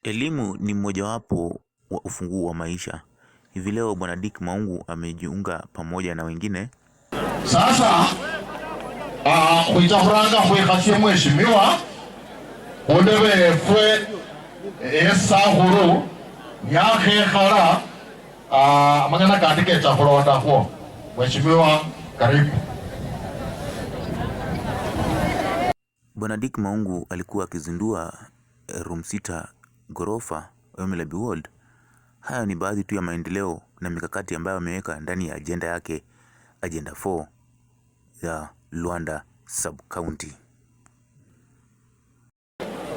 Elimu ni mojawapo wa ufunguo wa maisha. Hivi leo Bwana Dick Maungu amejiunga pamoja na wengine. Sasa kuitahuranga kuikasie mheshimiwa ondebe fwe esahuru nyakekhala amangana kaandike chakulonda huo. Mheshimiwa, karibu. Bwana Dick Maungu alikuwa akizindua room 6 ghorofa Mulukhambi Ward. Haya ni baadhi tu ya maendeleo na mikakati ambayo ameweka ndani ya agenda yake, agenda 4 ya Luanda sub county.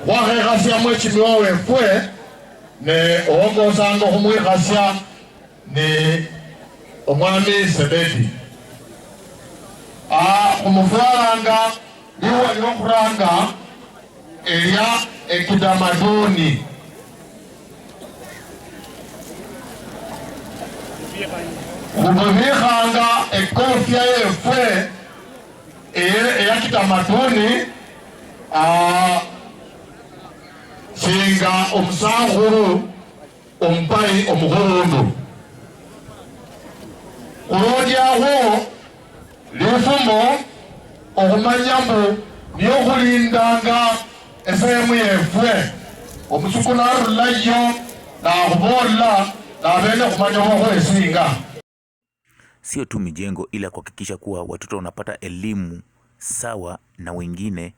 Wakekhasia mheshimiwa wefwe ne ongozanga khumwikhasia ni omwami Sebeti khumufwalanga liwa lyokhuranga elya ekitamaduni khumubikhanga ekofia yefwe eya kitamaduni singa omusakhulu omupai omukhulundu khulondyakho lifumo okhumanya mbu niyo khulindanga esehemu yefwe omusuku narulayo nakhubola nabene khumanya khokhuesinga. Sio tu mijengo, ila kuhakikisha kuwa watoto wanapata elimu sawa na wengine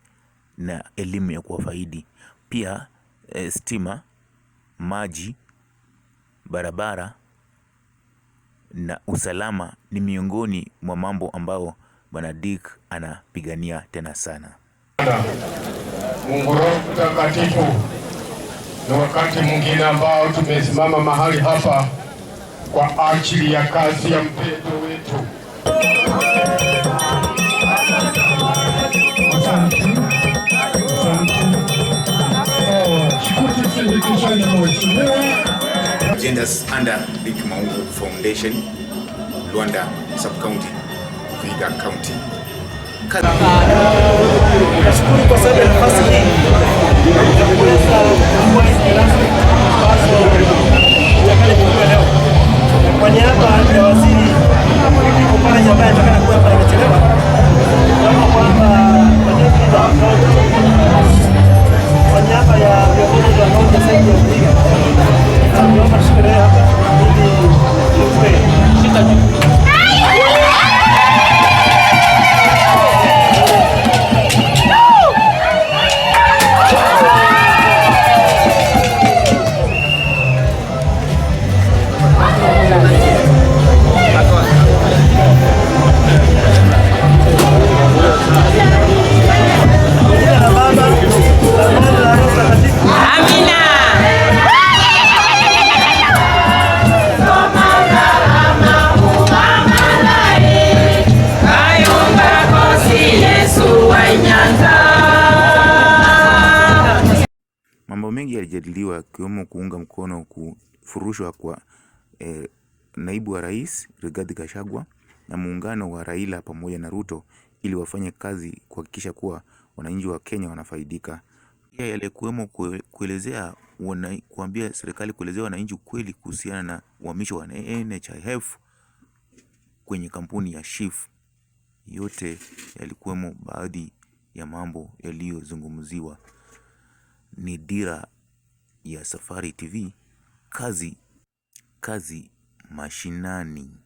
na elimu ya kuwafaidi. Pia stima, maji, barabara na usalama ni miongoni mwa mambo ambao Bwana Dick anapigania tena sana. Mungu Roho Mtakatifu, ni wakati mwingine ambao tumesimama mahali hapa kwa ajili ya kazi ya mpendo wetu. Agendas under Dick Maungu Foundation, Luanda Sub-County, Vihiga County. Nashukuru kwa sababu ya nafasi hii ya kuweza kuwa leo. Kwa niaba ya waziri Oparanya ambaye atakana kuwa hapa amechelewa, kama kwamba kwa niaba ya viongozi wa kaunti ya Sen.Rep naomba sherehe hapa ili mambo mengi yalijadiliwa, ikiwemo kuunga mkono kufurushwa kwa naibu wa rais Rigathi Gachagua na muungano wa Raila pamoja na Ruto ili wafanye kazi kuhakikisha kuwa wananchi wa Kenya wanafaidika. Pia yalikuwemo kuambia serikali kuelezea wananchi ukweli kuhusiana na uhamisho wa NHIF kwenye kampuni ya SHIF. Yote yalikuwemo baadhi ya mambo yaliyozungumziwa. Ni dira ya Safari TV, kazi mashinani.